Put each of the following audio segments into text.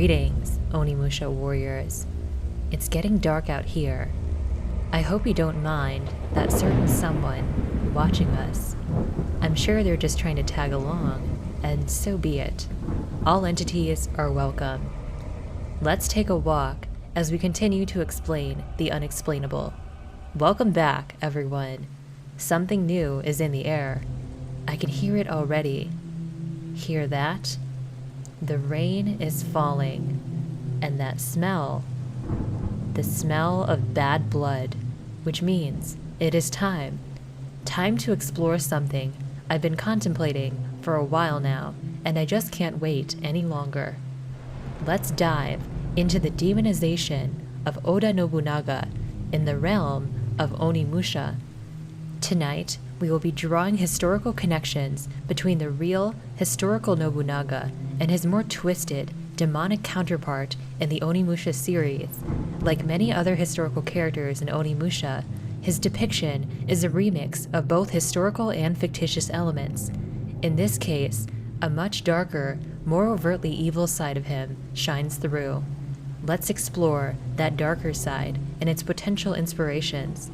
Greetings, Onimusha warriors. It's getting dark out here. I hope you don't mind that certain someone watching us. I'm sure they're just trying to tag along, and so be it. All entities are welcome. Let's take a walk as we continue to explain the unexplainable. Welcome back, everyone. Something new is in the air. I can hear it already. Hear that? The rain is falling, and that smell, the smell of bad blood, which means it is time to explore something I've been contemplating for a while now, and I just can't wait any longer. Let's dive into the demonization of Oda Nobunaga in the realm of Onimusha. Tonight, we will be drawing historical connections between the real historical Nobunaga and his more twisted, demonic counterpart in the Onimusha series. Like many other historical characters in Onimusha, his depiction is a remix of both historical and fictitious elements. In this case, a much darker, more overtly evil side of him shines through. Let's explore that darker side and its potential inspirations.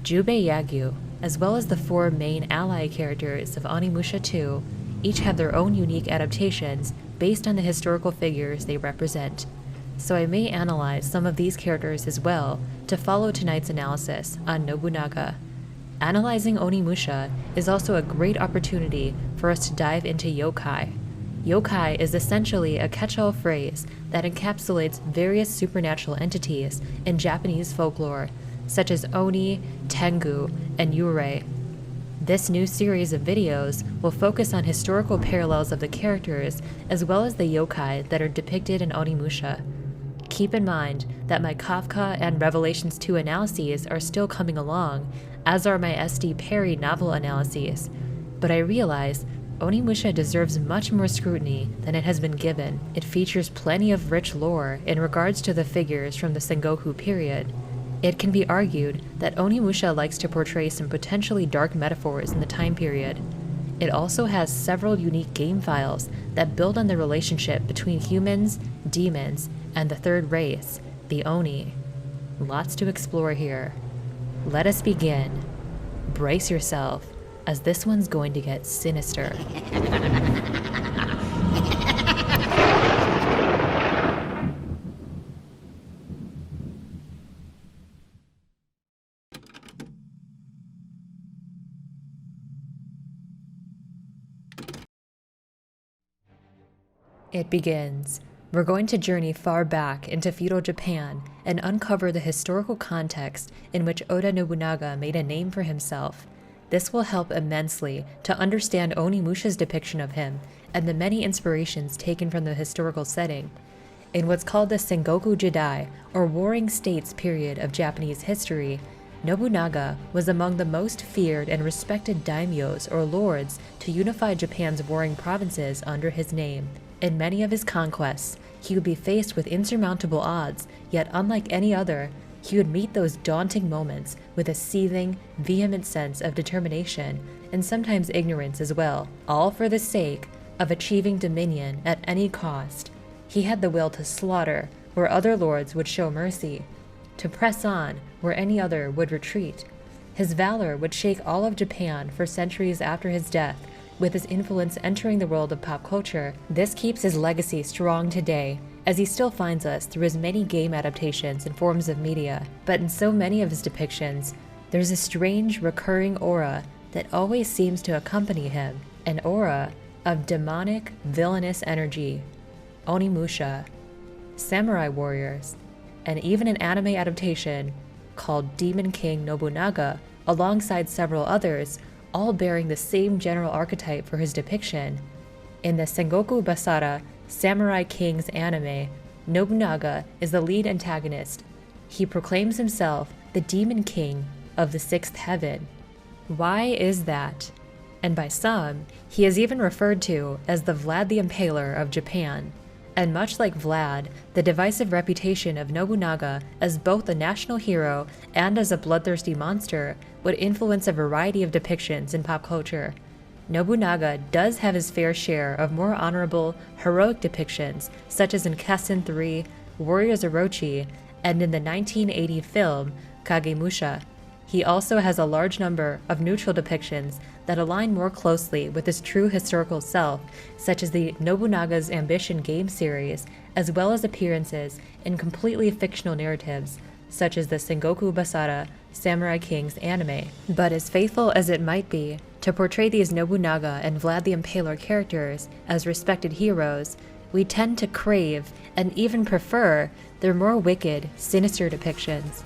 Jubei Yagyu, as well as the four main ally characters of Onimusha 2, each have their own unique adaptations based on the historical figures they represent. So I may analyze some of these characters as well to follow tonight's analysis on Nobunaga. Analyzing Onimusha is also a great opportunity for us to dive into yokai. Yokai is essentially a catch-all phrase that encapsulates various supernatural entities in Japanese folklore, such as Oni, Tengu, and Yurei. This new series of videos will focus on historical parallels of the characters as well as the yokai that are depicted in Onimusha. Keep in mind that my Kafka and Revelations 2 analyses are still coming along, as are my S.D. Perry novel analyses, but I realize Onimusha deserves much more scrutiny than it has been given. It features plenty of rich lore in regards to the figures from the Sengoku period. It can be argued that Onimusha likes to portray some potentially dark metaphors in the time period. It also has several unique game files that build on the relationship between humans, demons, and the third race, the Oni. Lots to explore here. Let us begin. Brace yourself, as this one's going to get sinister. It begins. We're going to journey far back into feudal Japan and uncover the historical context in which Oda Nobunaga made a name for himself. This will help immensely to understand Onimusha's depiction of him and the many inspirations taken from the historical setting. In what's called the Sengoku Jidai, or Warring States period of Japanese history, Nobunaga was among the most feared and respected daimyos or lords to unify Japan's warring provinces under his name. In many of his conquests, he would be faced with insurmountable odds, yet unlike any other, he would meet those daunting moments with a seething, vehement sense of determination and sometimes ignorance as well, all for the sake of achieving dominion at any cost. He had the will to slaughter where other lords would show mercy, to press on where any other would retreat. His valor would shake all of Japan for centuries after his death. With his influence entering the world of pop culture, this keeps his legacy strong today, as he still finds us through his many game adaptations and forms of media. But in so many of his depictions, there's a strange, recurring aura that always seems to accompany him, an aura of demonic, villainous energy. Onimusha, samurai warriors, and even an anime adaptation called Demon King Nobunaga, alongside several others, all bearing the same general archetype for his depiction. In the Sengoku Basara Samurai Kings anime, Nobunaga is the lead antagonist. He proclaims himself the Demon King of the Sixth Heaven. Why is that? And by some, he is even referred to as the Vlad the Impaler of Japan. And much like Vlad, the divisive reputation of Nobunaga as both a national hero and as a bloodthirsty monster would influence a variety of depictions in pop culture. Nobunaga does have his fair share of more honorable, heroic depictions, such as in Kassen 3, Warriors Orochi, and in the 1980 film Kagemusha. He also has a large number of neutral depictions that align more closely with his true historical self, such as the Nobunaga's Ambition game series, as well as appearances in completely fictional narratives, such as the Sengoku Basara Samurai Kings anime. But as faithful as it might be to portray these Nobunaga and Vlad the Impaler characters as respected heroes, we tend to crave and even prefer their more wicked, sinister depictions.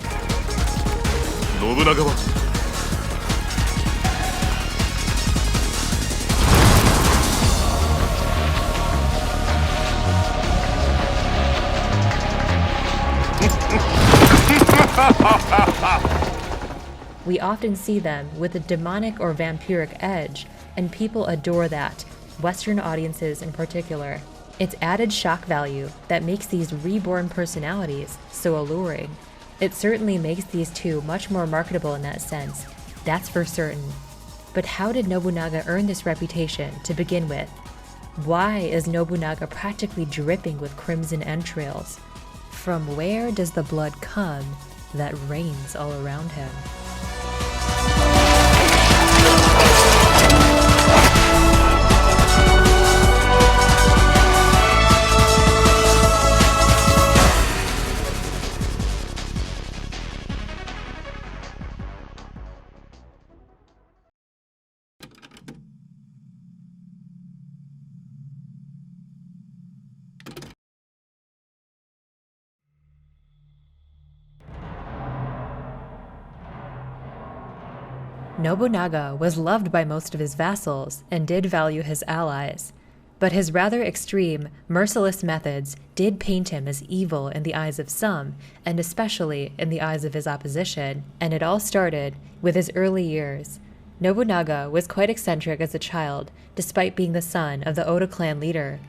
We often see them with a demonic or vampiric edge, and people adore that, Western audiences in particular. It's added shock value that makes these reborn personalities so alluring. It certainly makes these two much more marketable in that sense, that's for certain. But how did Nobunaga earn this reputation to begin with? Why is Nobunaga practically dripping with crimson entrails? From where does the blood come that rains all around him? Nobunaga was loved by most of his vassals and did value his allies, but his rather extreme, merciless methods did paint him as evil in the eyes of some, and especially in the eyes of his opposition, and it all started with his early years. Nobunaga was quite eccentric as a child, despite being the son of the Oda clan leader.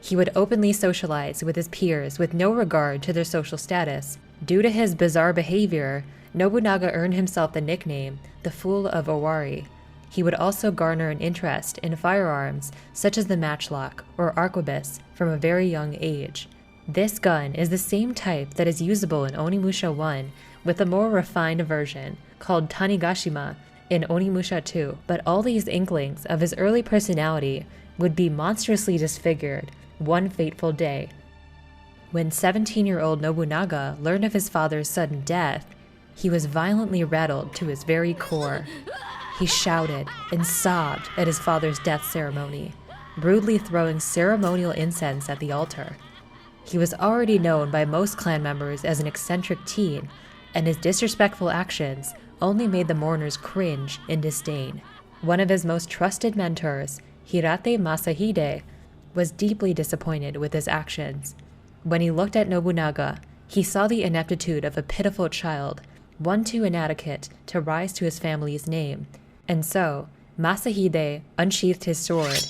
He would openly socialize with his peers with no regard to their social status. Due to his bizarre behavior, Nobunaga earned himself the nickname, the Fool of Owari. He would also garner an interest in firearms, such as the matchlock or arquebus, from a very young age. This gun is the same type that is usable in Onimusha 1, with a more refined version, called Tanigashima, in Onimusha 2, but all these inklings of his early personality would be monstrously disfigured one fateful day. When 17-year-old Nobunaga learned of his father's sudden death, he was violently rattled to his very core. He shouted and sobbed at his father's death ceremony, rudely throwing ceremonial incense at the altar. He was already known by most clan members as an eccentric teen, and his disrespectful actions only made the mourners cringe in disdain. One of his most trusted mentors, Hirate Masahide, was deeply disappointed with his actions. When he looked at Nobunaga, he saw the ineptitude of a pitiful child, one too inadequate to rise to his family's name, and so Masahide unsheathed his sword.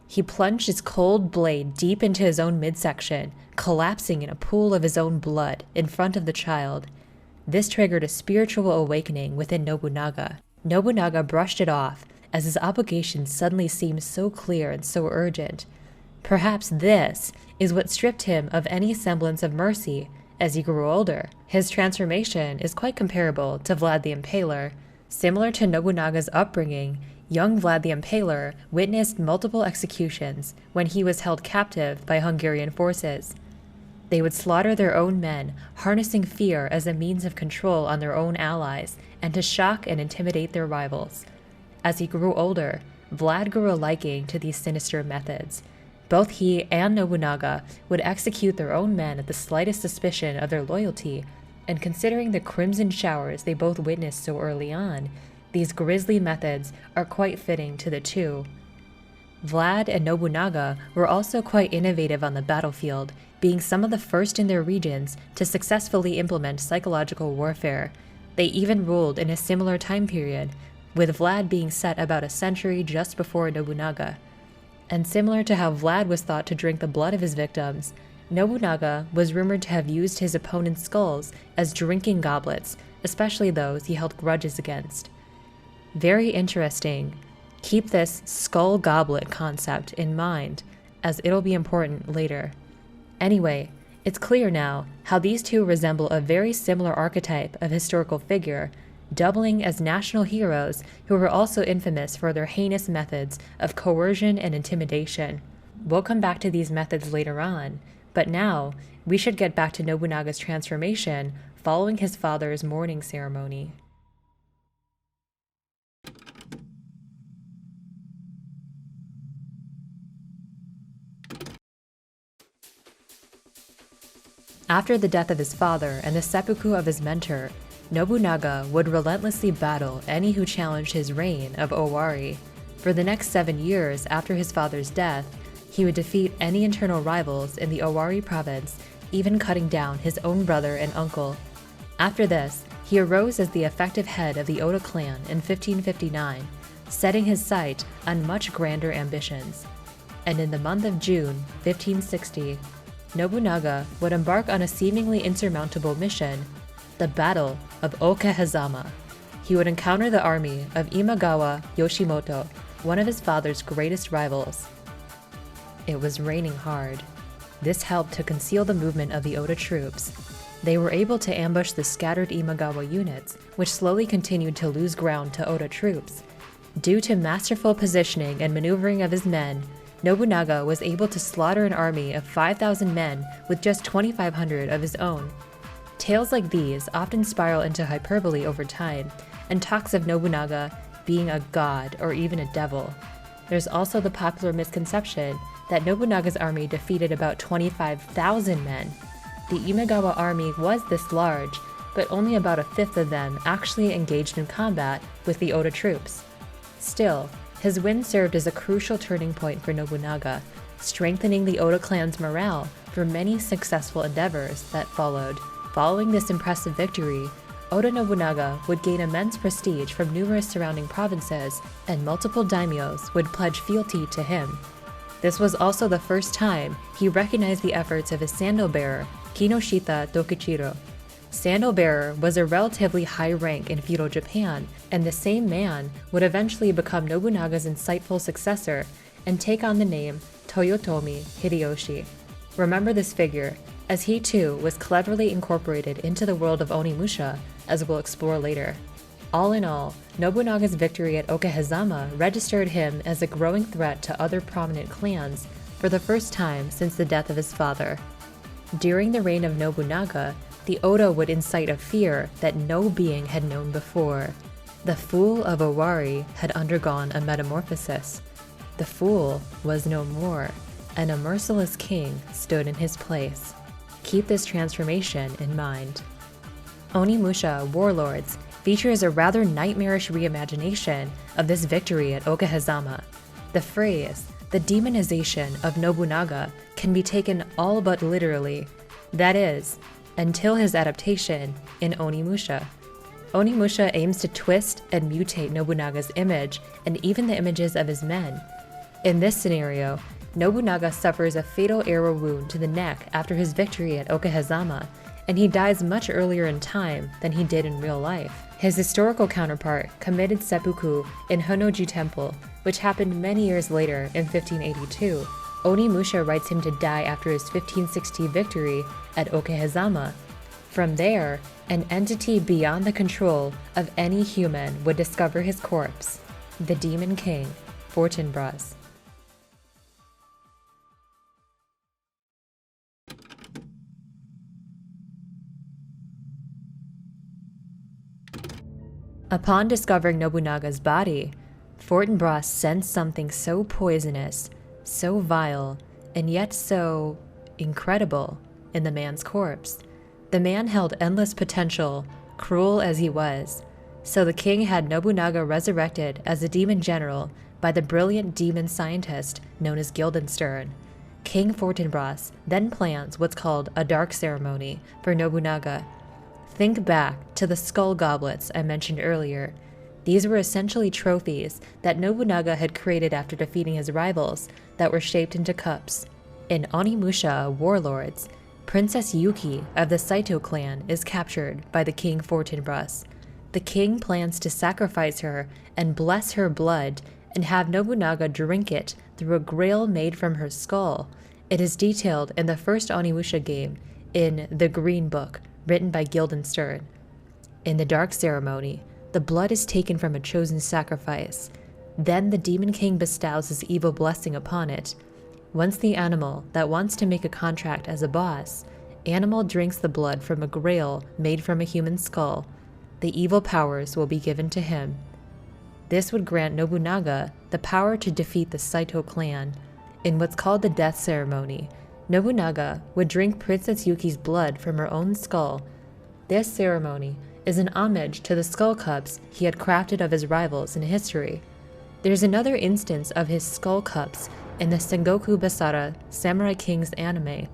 He plunged his cold blade deep into his own midsection, collapsing in a pool of his own blood in front of the child. This triggered a spiritual awakening within Nobunaga. Nobunaga brushed it off, as his obligation suddenly seemed so clear and so urgent. Perhaps this is what stripped him of any semblance of mercy as he grew older. His transformation is quite comparable to Vlad the Impaler. Similar to Nobunaga's upbringing, young Vlad the Impaler witnessed multiple executions when he was held captive by Hungarian forces. They would slaughter their own men, harnessing fear as a means of control on their own allies and to shock and intimidate their rivals. As he grew older, Vlad grew a liking to these sinister methods. Both he and Nobunaga would execute their own men at the slightest suspicion of their loyalty, and considering the crimson showers they both witnessed so early on, these grisly methods are quite fitting to the two. Vlad and Nobunaga were also quite innovative on the battlefield, being some of the first in their regions to successfully implement psychological warfare. They even ruled in a similar time period, with Vlad being set about a century just before Nobunaga. And similar to how Vlad was thought to drink the blood of his victims, Nobunaga was rumored to have used his opponent's skulls as drinking goblets, especially those he held grudges against. Very interesting. Keep this skull goblet concept in mind, as it'll be important later. Anyway, it's clear now how these two resemble a very similar archetype of historical figure, doubling as national heroes who were also infamous for their heinous methods of coercion and intimidation. We'll come back to these methods later on, but now we should get back to Nobunaga's transformation following his father's mourning ceremony. After the death of his father and the seppuku of his mentor, Nobunaga would relentlessly battle any who challenged his reign of Owari. For the next 7 years after his father's death, he would defeat any internal rivals in the Owari province, even cutting down his own brother and uncle. After this, he arose as the effective head of the Oda clan in 1559, setting his sight on much grander ambitions. And in the month of June 1560, Nobunaga would embark on a seemingly insurmountable mission, the Battle of Okehazama. He would encounter the army of Imagawa Yoshimoto, one of his father's greatest rivals. It was raining hard. This helped to conceal the movement of the Oda troops. They were able to ambush the scattered Imagawa units, which slowly continued to lose ground to Oda troops. Due to masterful positioning and maneuvering of his men, Nobunaga was able to slaughter an army of 5,000 men with just 2,500 of his own. Tales like these often spiral into hyperbole over time, and talks of Nobunaga being a god or even a devil. There's also the popular misconception that Nobunaga's army defeated about 25,000 men. The Imagawa army was this large, but only about a fifth of them actually engaged in combat with the Oda troops. Still, his win served as a crucial turning point for Nobunaga, strengthening the Oda clan's morale for many successful endeavors that followed. Following this impressive victory, Oda Nobunaga would gain immense prestige from numerous surrounding provinces, and multiple daimyos would pledge fealty to him. This was also the first time he recognized the efforts of his sandal-bearer, Kinoshita Tokichiro. Sandal-bearer was a relatively high rank in feudal Japan, and the same man would eventually become Nobunaga's insightful successor and take on the name Toyotomi Hideyoshi. Remember this figure, as he too was cleverly incorporated into the world of Onimusha, as we'll explore later. All in all, Nobunaga's victory at Okehazama registered him as a growing threat to other prominent clans for the first time since the death of his father. During the reign of Nobunaga, the Oda would incite a fear that no being had known before. The Fool of Owari had undergone a metamorphosis. The Fool was no more, and a merciless king stood in his place. Keep this transformation in mind. Onimusha Warlords features a rather nightmarish reimagination of this victory at Okehazama. The phrase, the demonization of Nobunaga, can be taken all but literally. That is, until his adaptation in Onimusha. Onimusha aims to twist and mutate Nobunaga's image and even the images of his men. In this scenario, Nobunaga suffers a fatal arrow wound to the neck after his victory at Okehazama, and he dies much earlier in time than he did in real life. His historical counterpart committed seppuku in Honno-ji Temple, which happened many years later in 1582. Onimusha writes him to die after his 1560 victory at Okehazama. From there, an entity beyond the control of any human would discover his corpse, the Demon King, Fortinbras. Upon discovering Nobunaga's body, Fortinbras sensed something so poisonous, so vile, and yet so incredible in the man's corpse. The man held endless potential, cruel as he was, so the king had Nobunaga resurrected as a demon general by the brilliant demon scientist known as Guildenstern. King Fortinbras then plans what's called a dark ceremony for Nobunaga. Think back to the skull goblets I mentioned earlier. These were essentially trophies that Nobunaga had created after defeating his rivals that were shaped into cups. In Onimusha Warlords, Princess Yuki of the Saito clan is captured by the King Fortinbras. The king plans to sacrifice her and bless her blood and have Nobunaga drink it through a grail made from her skull. It is detailed in the first Onimusha game in The Green Book, written by Guildenstern. In the Dark Ceremony, the blood is taken from a chosen sacrifice. Then the Demon King bestows his evil blessing upon it. Once the animal that wants to make a contract as a boss, animal drinks the blood from a grail made from a human skull, the evil powers will be given to him. This would grant Nobunaga the power to defeat the Saito clan. In what's called the Death Ceremony, Nobunaga would drink Princess Yuki's blood from her own skull. This ceremony is an homage to the skull cups he had crafted of his rivals in history. There's another instance of his skull cups in the Sengoku Basara Samurai Kings anime,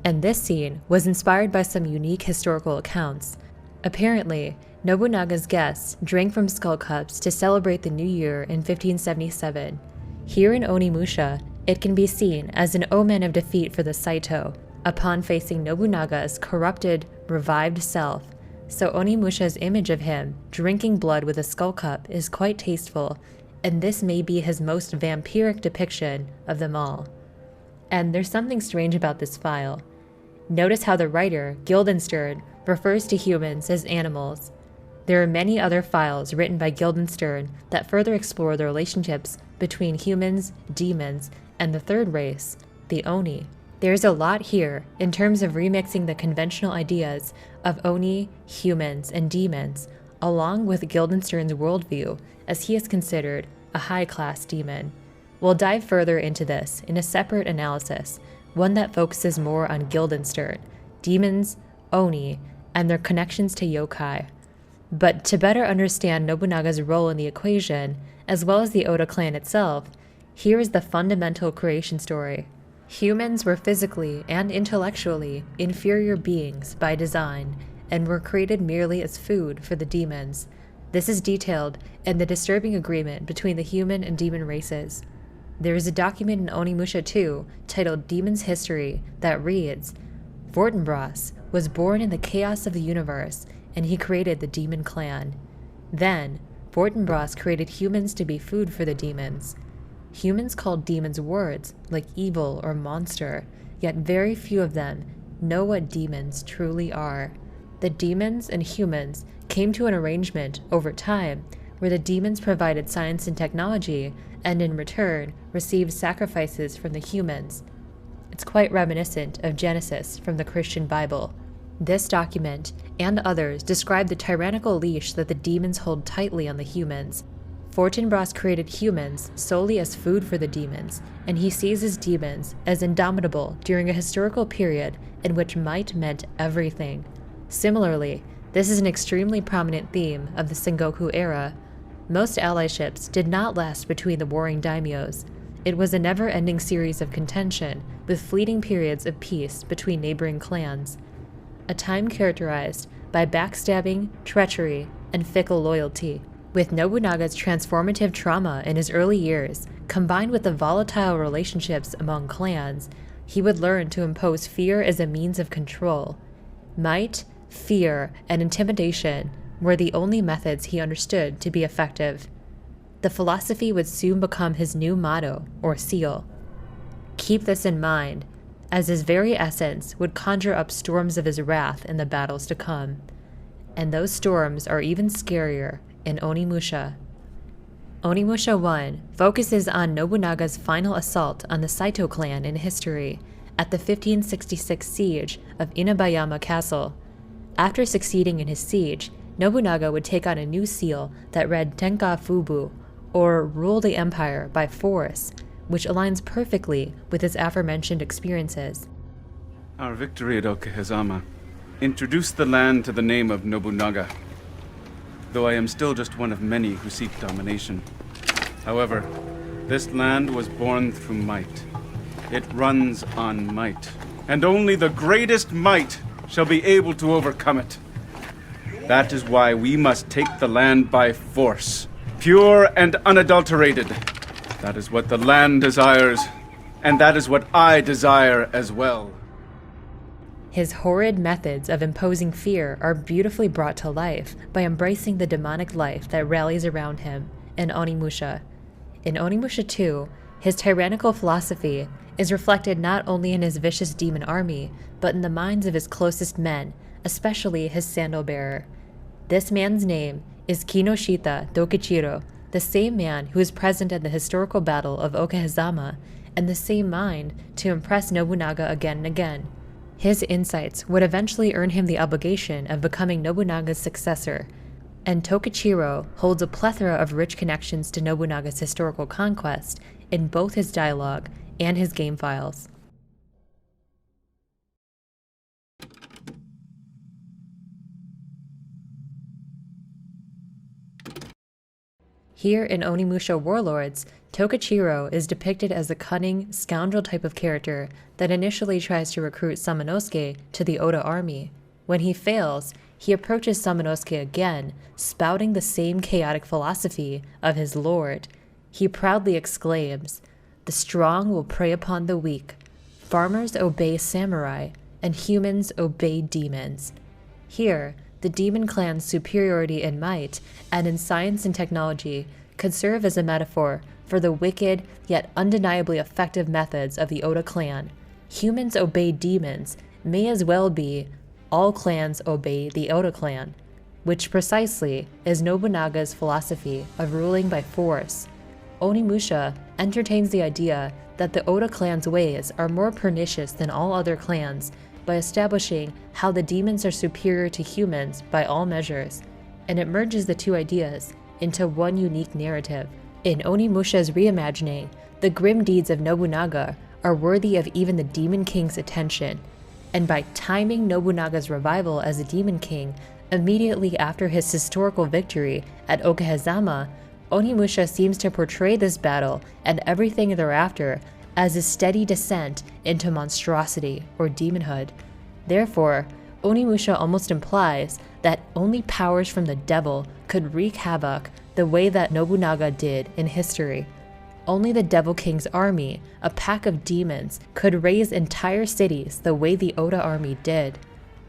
and this scene was inspired by some unique historical accounts. Apparently, Nobunaga's guests drank from skull cups to celebrate the new year in 1577. Here in Onimusha, it can be seen as an omen of defeat for the Saito upon facing Nobunaga's corrupted, revived self. So Onimusha's image of him drinking blood with a skull cup is quite tasteful, and this may be his most vampiric depiction of them all. And there's something strange about this file. Notice how the writer, Guildenstern, refers to humans as animals. There are many other files written by Guildenstern that further explore the relationships between humans, demons, and the third race, the Oni. There's a lot here in terms of remixing the conventional ideas of Oni, humans, and demons, along with Guildenstern's worldview, as he is considered a high-class demon. We'll dive further into this in a separate analysis, one that focuses more on Guildenstern, demons, Oni, and their connections to yokai. But to better understand Nobunaga's role in the equation, as well as the Oda clan itself, here is the fundamental creation story. Humans were physically and intellectually inferior beings by design, and were created merely as food for the demons. This is detailed in the disturbing agreement between the human and demon races. There is a document in Onimusha 2 titled Demon's History that reads, Fortinbras was born in the chaos of the universe, and he created the demon clan. Then, Fortinbras created humans to be food for the demons. Humans called demons words like evil or monster, yet very few of them know what demons truly are. The demons and humans came to an arrangement over time where the demons provided science and technology and in return received sacrifices from the humans. It's quite reminiscent of Genesis from the Christian Bible. This document and others describe the tyrannical leash that the demons hold tightly on the humans. Fortinbras created humans solely as food for the demons, and he sees his demons as indomitable during a historical period in which might meant everything. Similarly, this is an extremely prominent theme of the Sengoku era. Most allyships did not last between the warring daimyos. It was a never-ending series of contention, with fleeting periods of peace between neighboring clans. A time characterized by backstabbing, treachery, and fickle loyalty. With Nobunaga's transformative trauma in his early years, combined with the volatile relationships among clans, he would learn to impose fear as a means of control. Might, fear, and intimidation were the only methods he understood to be effective. The philosophy would soon become his new motto, or seal. Keep this in mind, as his very essence would conjure up storms of his wrath in the battles to come. And those storms are even scarier in Onimusha. Onimusha 1 focuses on Nobunaga's final assault on the Saito clan in history at the 1566 siege of Inabayama Castle. After succeeding in his siege, Nobunaga would take on a new seal that read Tenka Fubu, or Rule the Empire by Force, which aligns perfectly with his aforementioned experiences. Our victory at Okehazama introduced the land to the name of Nobunaga, though I am still just one of many who seek domination. However, this land was born through might. It runs on might, and only the greatest might shall be able to overcome it. That is why we must take the land by force, pure and unadulterated. That is what the land desires, and that is what I desire as well. His horrid methods of imposing fear are beautifully brought to life by embracing the demonic life that rallies around him in Onimusha. In Onimusha 2, his tyrannical philosophy is reflected not only in his vicious demon army, but in the minds of his closest men, especially his sandal bearer. This man's name is Kinoshita Tokichiro, the same man who is present at the historical Battle of Okehazama, and the same mind to impress Nobunaga again and again. His insights would eventually earn him the obligation of becoming Nobunaga's successor, and Tokichiro holds a plethora of rich connections to Nobunaga's historical conquest in both his dialogue and his game files. Here in Onimusha Warlords, Tokichiro is depicted as a cunning, scoundrel type of character that initially tries to recruit Samanosuke to the Oda army. When he fails, he approaches Samanosuke again, spouting the same chaotic philosophy of his lord. He proudly exclaims, "The strong will prey upon the weak. Farmers obey samurai, and humans obey demons." Here, the demon clan's superiority in might and in science and technology could serve as a metaphor for the wicked yet undeniably effective methods of the Oda clan. Humans obey demons may as well be all clans obey the Oda clan, which precisely is Nobunaga's philosophy of ruling by force. Onimusha entertains the idea that the Oda clan's ways are more pernicious than all other clans by establishing how the demons are superior to humans by all measures, and it merges the two ideas into one unique narrative. In Onimusha's reimagining, the grim deeds of Nobunaga are worthy of even the Demon King's attention, and by timing Nobunaga's revival as a Demon King immediately after his historical victory at Okehazama, Onimusha seems to portray this battle and everything thereafter as a steady descent into monstrosity or demonhood. Therefore, Onimusha almost implies that only powers from the devil could wreak havoc the way that Nobunaga did in history. Only the Devil King's army, a pack of demons, could raise entire cities the way the Oda army did.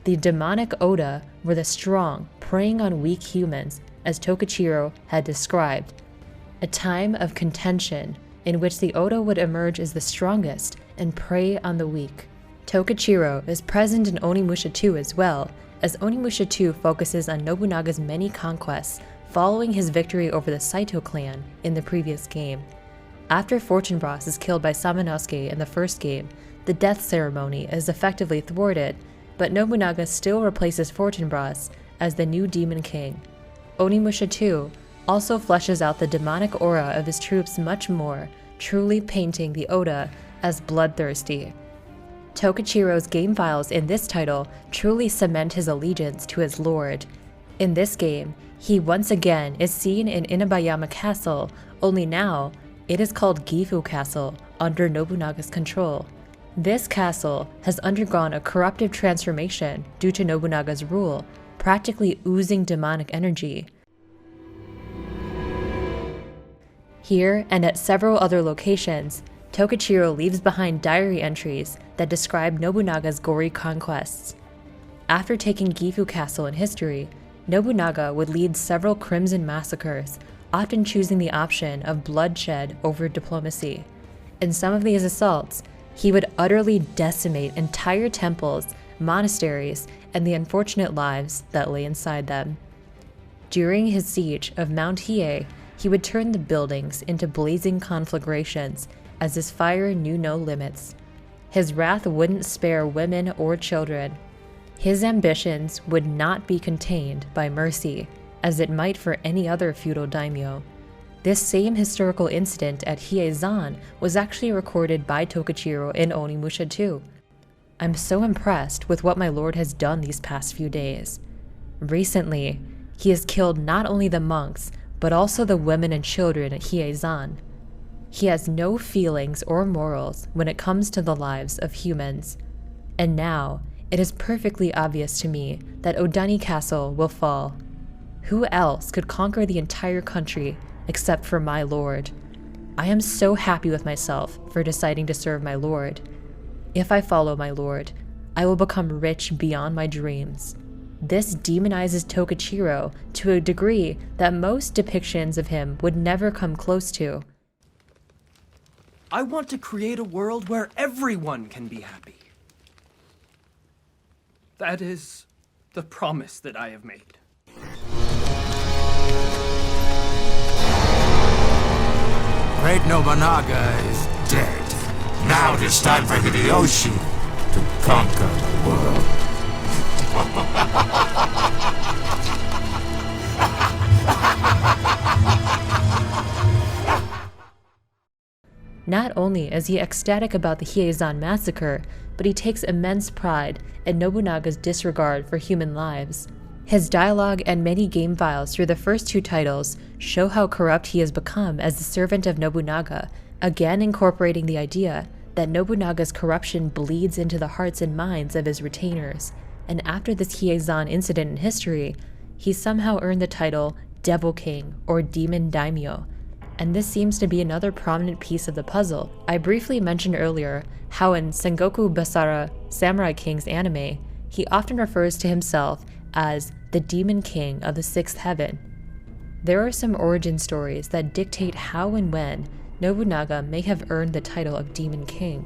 The demonic Oda were the strong, preying on weak humans, as Tokichiro had described. A time of contention in which the Oda would emerge as the strongest and prey on the weak. Tokichiro is present in Onimusha 2 as well, as Onimusha 2 focuses on Nobunaga's many conquests following his victory over the Saito clan in the previous game. After Fortinbras is killed by Samanosuke in the first game, the death ceremony is effectively thwarted, but Nobunaga still replaces Fortinbras as the new Demon King. Onimusha 2 also fleshes out the demonic aura of his troops much more, truly painting the Oda as bloodthirsty. Tokichiro's game files in this title truly cement his allegiance to his lord. In this game, he once again is seen in Inabayama Castle, only now it is called Gifu Castle, under Nobunaga's control. This castle has undergone a corruptive transformation due to Nobunaga's rule, practically oozing demonic energy. Here and at several other locations, Tokichiro leaves behind diary entries that describe Nobunaga's gory conquests. After taking Gifu Castle in history, Nobunaga would lead several crimson massacres, often choosing the option of bloodshed over diplomacy. In some of these assaults, he would utterly decimate entire temples, monasteries, and the unfortunate lives that lay inside them. During his siege of Mount Hiei, he would turn the buildings into blazing conflagrations, as his fire knew no limits. His wrath wouldn't spare women or children. His ambitions would not be contained by mercy, as it might for any other feudal daimyo. This same historical incident at Hiei was actually recorded by Tokichiro in Onimusha 2. I'm so impressed with what my lord has done these past few days. Recently, he has killed not only the monks, but also the women and children at Hiei. He has no feelings or morals when it comes to the lives of humans. And now, it is perfectly obvious to me that Odani Castle will fall. Who else could conquer the entire country except for my lord? I am so happy with myself for deciding to serve my lord. If I follow my lord, I will become rich beyond my dreams. This demonizes Tokichiro to a degree that most depictions of him would never come close to. I want to create a world where everyone can be happy. That is the promise that I have made. Great Nobunaga is dead. Now it is time for Hideyoshi to conquer the world. Not only is he ecstatic about the Hiei massacre, but he takes immense pride in Nobunaga's disregard for human lives. His dialogue and many game files through the first two titles show how corrupt he has become as the servant of Nobunaga, again incorporating the idea that Nobunaga's corruption bleeds into the hearts and minds of his retainers, and after this Hiei incident in history, he somehow earned the title Devil King or Demon Daimyo, and this seems to be another prominent piece of the puzzle. I briefly mentioned earlier how in Sengoku Basara Samurai King's anime, he often refers to himself as the Demon King of the Sixth Heaven. There are some origin stories that dictate how and when Nobunaga may have earned the title of Demon King.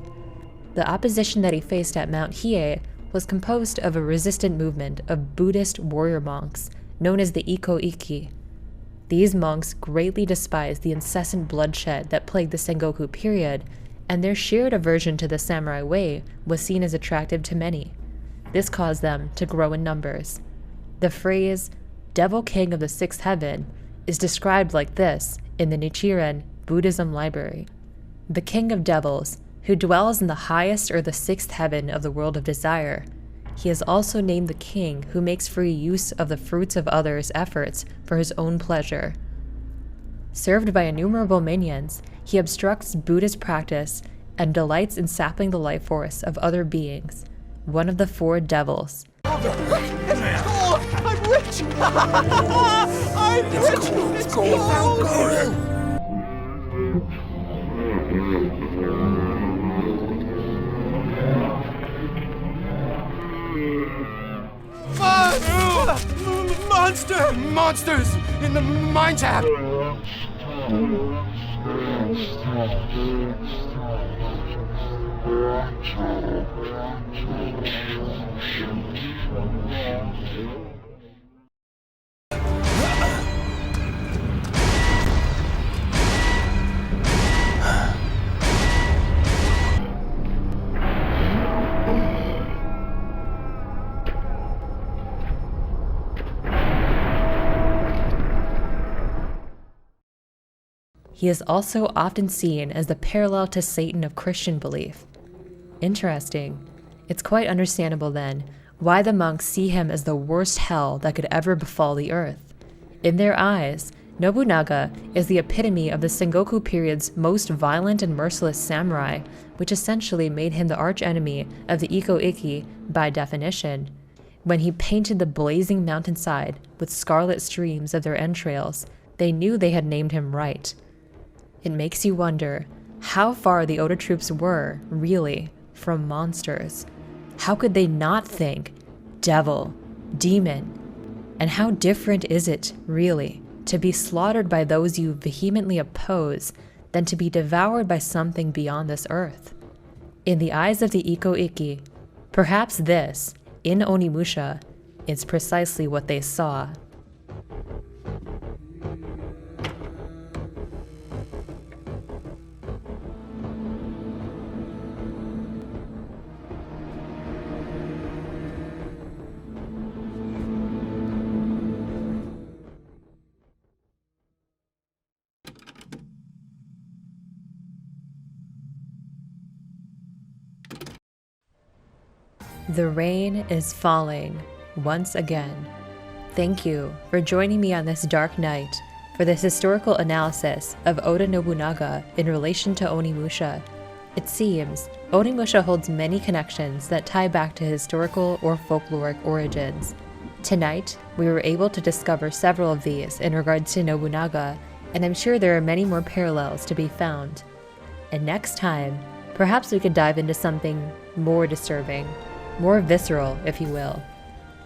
The opposition that he faced at Mount Hiei was composed of a resistant movement of Buddhist warrior monks known as the Iko-Iki. These monks greatly despised the incessant bloodshed that plagued the Sengoku period, and their shared aversion to the samurai way was seen as attractive to many. This caused them to grow in numbers. The phrase, Devil King of the Sixth Heaven, is described like this in the Nichiren Buddhism library. The King of Devils, who dwells in the highest or the sixth heaven of the world of desire. He is also named the king who makes free use of the fruits of others' efforts for his own pleasure. Served by innumerable minions, he obstructs Buddhist practice and delights in sapping the life force of other beings, one of the four devils. I'm rich! I'm rich! It's gold! Monster! Monsters in the mine shaft! He is also often seen as the parallel to Satan of Christian belief. Interesting. It's quite understandable then why the monks see him as the worst hell that could ever befall the earth. In their eyes, Nobunaga is the epitome of the Sengoku period's most violent and merciless samurai, which essentially made him the archenemy of the Iko-Iki by definition. When he painted the blazing mountainside with scarlet streams of their entrails, they knew they had named him right. It makes you wonder how far the Oda troops were, really, from monsters. How could they not think devil, demon? And how different is it, really, to be slaughtered by those you vehemently oppose than to be devoured by something beyond this earth? In the eyes of the Iko-Iki, perhaps this, in Onimusha, is precisely what they saw. The rain is falling once again. Thank you for joining me on this dark night for this historical analysis of Oda Nobunaga in relation to Onimusha. It seems Onimusha holds many connections that tie back to historical or folkloric origins. Tonight, we were able to discover several of these in regard to Nobunaga, and I'm sure there are many more parallels to be found. And next time, perhaps we could dive into something more disturbing. More visceral, if you will.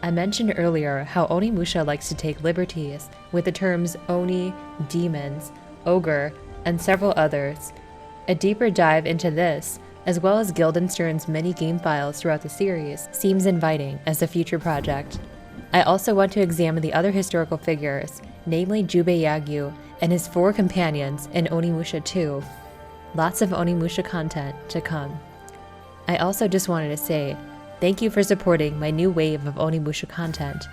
I mentioned earlier how Onimusha likes to take liberties with the terms Oni, demons, ogre, and several others. A deeper dive into this, as well as Guildenstern's many game files throughout the series, seems inviting as a future project. I also want to examine the other historical figures, namely Jubei Yagyu and his 4 companions in Onimusha 2. Lots of Onimusha content to come. I also just wanted to say, thank you for supporting my new wave of Onimusha content.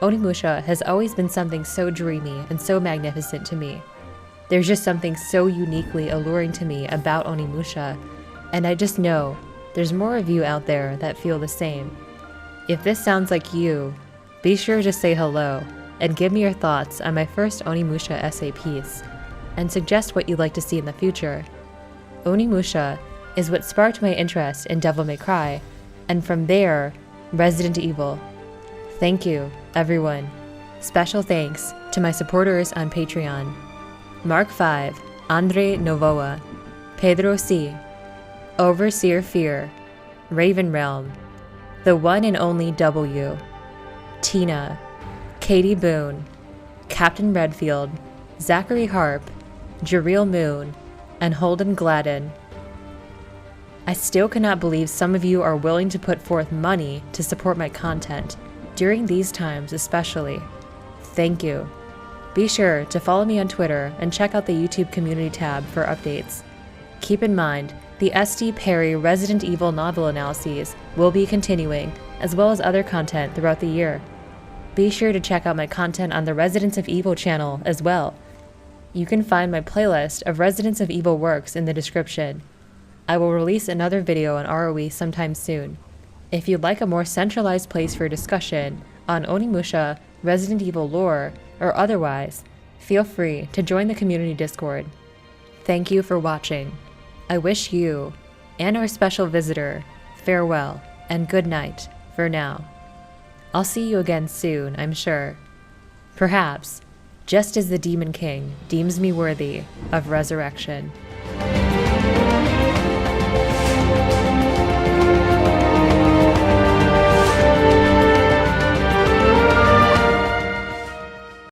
Onimusha has always been something so dreamy and so magnificent to me. There's just something so uniquely alluring to me about Onimusha, and I just know there's more of you out there that feel the same. If this sounds like you, be sure to say hello and give me your thoughts on my first Onimusha essay piece, and suggest what you'd like to see in the future. Onimusha is what sparked my interest in Devil May Cry, and from there, Resident Evil. Thank you, everyone. Special thanks to my supporters on Patreon: Mark 5, Andre Novoa, Pedro C., Overseer Fear, Raven Realm, The One and Only W, Tina, Katie Boone, Captain Redfield, Zachary Harp, Jareel Moon, and Holden Gladden. I still cannot believe some of you are willing to put forth money to support my content, during these times especially. Thank you. Be sure to follow me on Twitter and check out the YouTube community tab for updates. Keep in mind, the S.D. Perry Resident Evil novel analyses will be continuing, as well as other content throughout the year. Be sure to check out my content on the Residents of Evil channel as well. You can find my playlist of Residents of Evil works in the description. I will release another video on ROE sometime soon. If you'd like a more centralized place for discussion on Onimusha, Resident Evil lore, or otherwise, feel free to join the community Discord. Thank you for watching. I wish you, and our special visitor, farewell and good night for now. I'll see you again soon, I'm sure. Perhaps, just as the Demon King deems me worthy of resurrection.